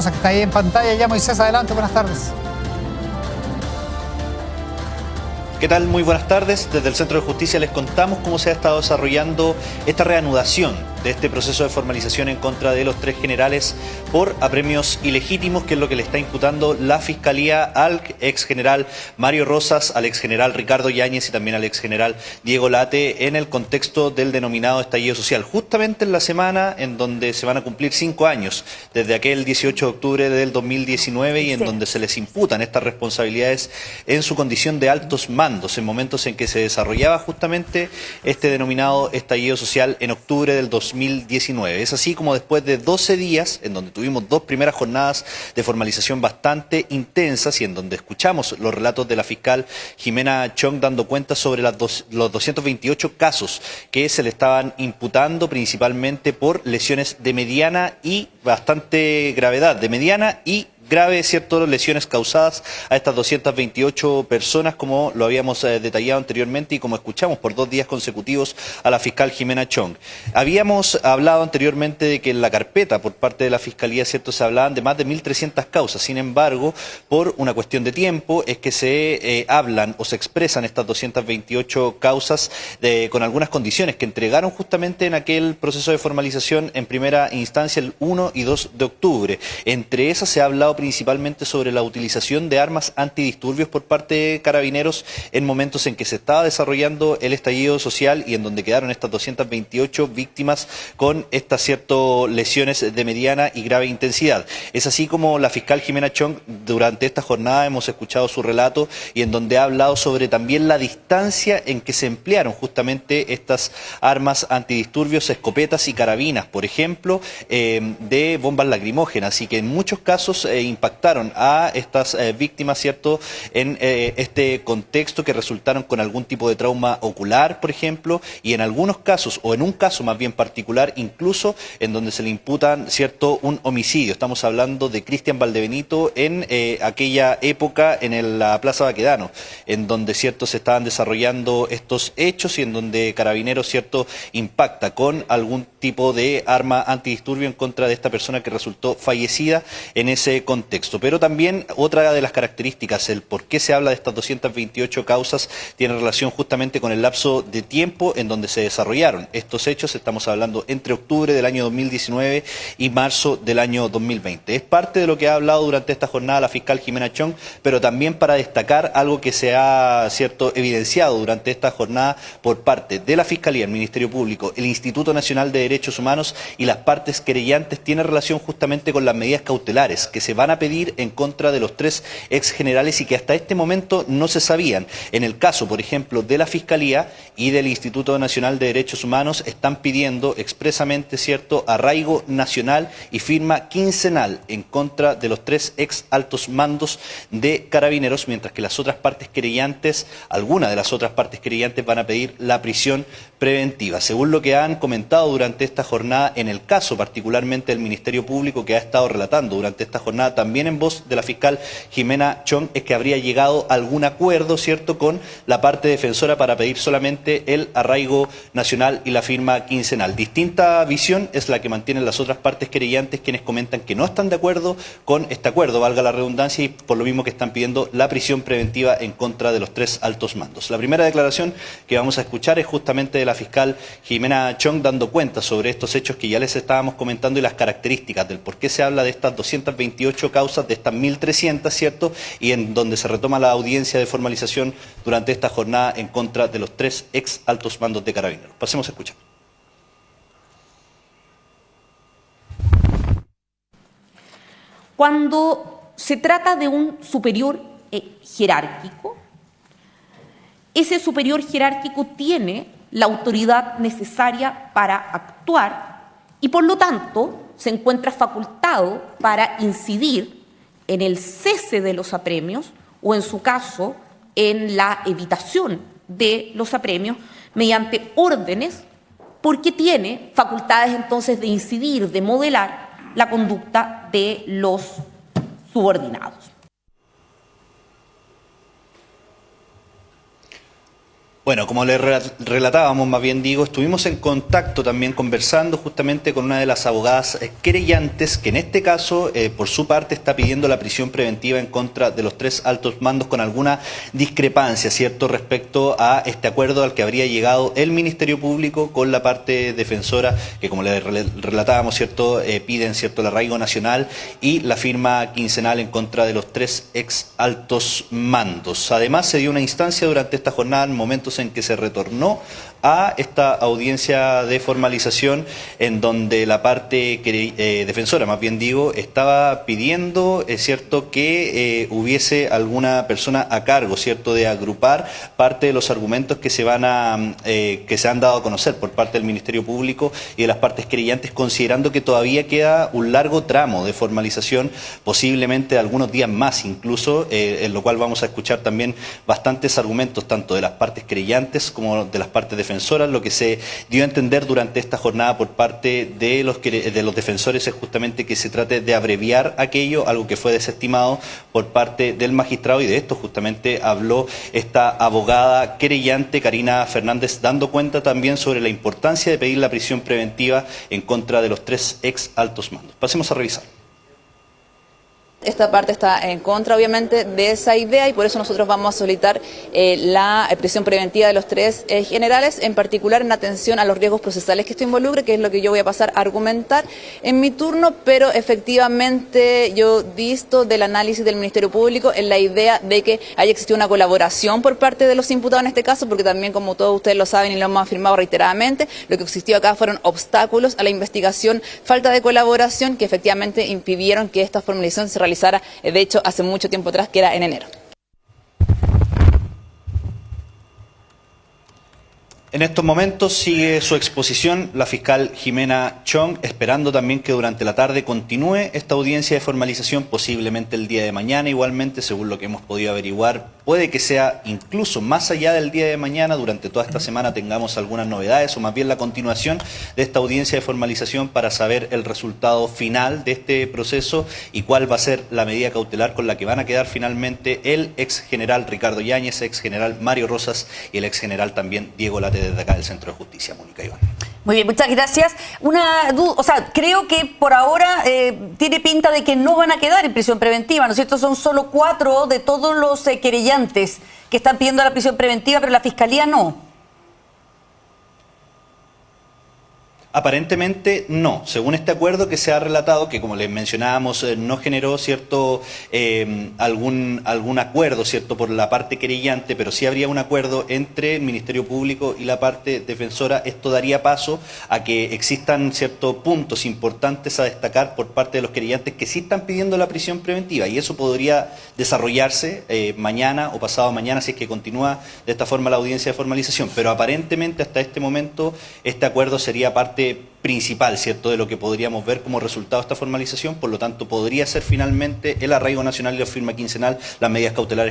Que está ahí en pantalla ya. Moisés, adelante, buenas tardes. ¿Qué tal? Muy buenas tardes. Desde el Centro de Justicia les contamos cómo se ha estado desarrollando esta reanudación de este proceso de formalización en contra de los tres generales por apremios ilegítimos, que es lo que le está imputando la Fiscalía al ex general Mario Rosas, al ex general Ricardo Yáñez y también al ex general Diego Late, en el contexto del denominado estallido social, justamente en la semana en donde se van a cumplir 5 años desde aquel 18 de octubre del 2019 y en donde se les imputan estas responsabilidades en su condición de altos mandos, en momentos en que se desarrollaba justamente este denominado estallido social en octubre del 2019. Es así como después de 12 días, en donde tuvimos 2 primeras jornadas de formalización bastante intensas y en donde escuchamos los relatos de la fiscal Jimena Chong dando cuenta sobre los 228 casos que se le estaban imputando, principalmente por lesiones de mediana y bastante gravedad, de mediana y grave, ¿cierto?, lesiones causadas a estas 228 personas, como lo habíamos detallado anteriormente y como escuchamos por 2 días consecutivos a la fiscal Jimena Chong. Habíamos hablado anteriormente de que en la carpeta por parte de la Fiscalía, ¿cierto?, se hablaban de más de 1.300 causas. Sin embargo, por una cuestión de tiempo, es que se hablan o se expresan estas 228 causas con algunas condiciones que entregaron justamente en aquel proceso de formalización en primera instancia el 1 y 2 de octubre. Entre esas se ha hablado principalmente sobre la utilización de armas antidisturbios por parte de carabineros en momentos en que se estaba desarrollando el estallido social y en donde quedaron estas 228 víctimas con estas lesiones de mediana y grave intensidad. Es así como la fiscal Jimena Chong durante esta jornada hemos escuchado su relato y en donde ha hablado sobre también la distancia en que se emplearon justamente estas armas antidisturbios, escopetas y carabinas, por ejemplo, de bombas lacrimógenas, y que en muchos casos impactaron a estas víctimas, ¿cierto?, en este contexto, que resultaron con algún tipo de trauma ocular, por ejemplo, y en algunos casos, o en un caso más bien particular, incluso en donde se le imputan, ¿cierto?, un homicidio. Estamos hablando de Cristian Valdebenito en aquella época en la Plaza Baquedano, en donde, ¿cierto?, se estaban desarrollando estos hechos y en donde Carabineros, ¿cierto?, impacta con algún tipo de arma antidisturbio en contra de esta persona que resultó fallecida en ese contexto. Pero también otra de las características, el por qué se habla de estas 228 causas, tiene relación justamente con el lapso de tiempo en donde se desarrollaron estos hechos. Estamos hablando entre octubre del año 2019 y marzo del año 2020. Es parte de lo que ha hablado durante esta jornada la fiscal Jimena Chong, pero también para destacar algo que se ha, ¿cierto?, evidenciado durante esta jornada por parte de la Fiscalía, el Ministerio Público, el Instituto Nacional de Derechos Humanos y las partes querellantes, tiene relación justamente con las medidas cautelares que se van a pedir en contra de los 3 ex generales y que hasta este momento no se sabían. En el caso, por ejemplo, de la Fiscalía y del Instituto Nacional de Derechos Humanos, están pidiendo expresamente, ¿cierto?, arraigo nacional y firma quincenal en contra de los 3 ex altos mandos de Carabineros, mientras que las otras partes querellantes, algunas de las otras partes querellantes, van a pedir la prisión preventiva. Según lo que han comentado durante esta jornada, en el caso particularmente del Ministerio Público, que ha estado relatando durante esta jornada, también en voz de la fiscal Jimena Chong, es que habría llegado a algún acuerdo, ¿cierto?, con la parte defensora para pedir solamente el arraigo nacional y la firma quincenal. Distinta visión es la que mantienen las otras partes querellantes, quienes comentan que no están de acuerdo con este acuerdo, valga la redundancia, y por lo mismo que están pidiendo la prisión preventiva en contra de los 3 altos mandos. La primera declaración que vamos a escuchar es justamente de la fiscal Jimena Chong dando cuenta sobre estos hechos que ya les estábamos comentando y las características del por qué se habla de estas 228 causas, de estas 1.300, ¿cierto?, y en donde se retoma la audiencia de formalización durante esta jornada en contra de los 3 ex altos mandos de Carabineros. Pasemos a escuchar. Cuando se trata de un superior jerárquico, ese superior jerárquico tiene la autoridad necesaria para actuar y, por lo tanto, se encuentra facultado para incidir en el cese de los apremios o, en su caso, en la evitación de los apremios mediante órdenes, porque tiene facultades entonces de incidir, de modelar la conducta de los subordinados. Bueno, como le relatábamos, más bien digo, estuvimos en contacto también conversando justamente con una de las abogadas querellantes, que en este caso, por su parte, está pidiendo la prisión preventiva en contra de los 3 altos mandos con alguna discrepancia, ¿cierto?, respecto a este acuerdo al que habría llegado el Ministerio Público con la parte defensora, que como le relatábamos, ¿cierto?, piden, ¿cierto?, el arraigo nacional y la firma quincenal en contra de los 3 ex altos mandos. Además, se dio una instancia durante esta jornada en momentos en que se retornó a esta audiencia de formalización en donde la parte defensora, más bien digo, estaba pidiendo, es cierto, que hubiese alguna persona a cargo, cierto, de agrupar parte de los argumentos que se han dado a conocer por parte del Ministerio Público y de las partes querellantes, considerando que todavía queda un largo tramo de formalización, posiblemente algunos días más incluso, en lo cual vamos a escuchar también bastantes argumentos tanto de las partes querellantes como de las partes defensoras. Lo que se dio a entender durante esta jornada por parte de los defensores es justamente que se trate de abreviar aquello, algo que fue desestimado por parte del magistrado, y de esto justamente habló esta abogada querellante, Karina Fernández, dando cuenta también sobre la importancia de pedir la prisión preventiva en contra de los 3 ex altos mandos. Pasemos a revisar. Esta parte está en contra, obviamente, de esa idea, y por eso nosotros vamos a solicitar la prisión preventiva de los 3 generales, en particular en atención a los riesgos procesales que esto involucre, que es lo que yo voy a pasar a argumentar en mi turno, pero efectivamente yo disto del análisis del Ministerio Público en la idea de que haya existido una colaboración por parte de los imputados en este caso, porque también, como todos ustedes lo saben y lo hemos afirmado reiteradamente, lo que existió acá fueron obstáculos a la investigación, falta de colaboración, que efectivamente impidieron que esta formalización se realizara, de hecho, hace mucho tiempo atrás, que era en enero. En estos momentos sigue su exposición la fiscal Jimena Chong, esperando también que durante la tarde continúe esta audiencia de formalización, posiblemente el día de mañana. Igualmente, según lo que hemos podido averiguar, puede que sea incluso más allá del día de mañana. Durante toda esta semana tengamos algunas novedades, o más bien la continuación de esta audiencia de formalización, para saber el resultado final de este proceso y cuál va a ser la medida cautelar con la que van a quedar finalmente el ex general Ricardo Yáñez, ex general Mario Rosas y el ex general también Diego Late, desde acá del Centro de Justicia. Mónica Iván. Muy bien, muchas gracias. Una duda, o sea, creo que por ahora tiene pinta de que no van a quedar en prisión preventiva, ¿no es cierto? Son solo 4 de todos los querellantes que están pidiendo la prisión preventiva, pero la Fiscalía no. Aparentemente no, según este acuerdo que se ha relatado, que como les mencionábamos no generó cierto algún acuerdo, cierto, por la parte querellante, pero sí habría un acuerdo entre el Ministerio Público y la parte defensora. Esto daría paso a que existan ciertos puntos importantes a destacar por parte de los querellantes que sí están pidiendo la prisión preventiva, y eso podría desarrollarse mañana o pasado mañana si es que continúa de esta forma la audiencia de formalización, pero aparentemente hasta este momento este acuerdo sería parte principal, ¿cierto?, de lo que podríamos ver como resultado de esta formalización. Por lo tanto, podría ser finalmente el arraigo nacional y la firma quincenal, las medidas cautelares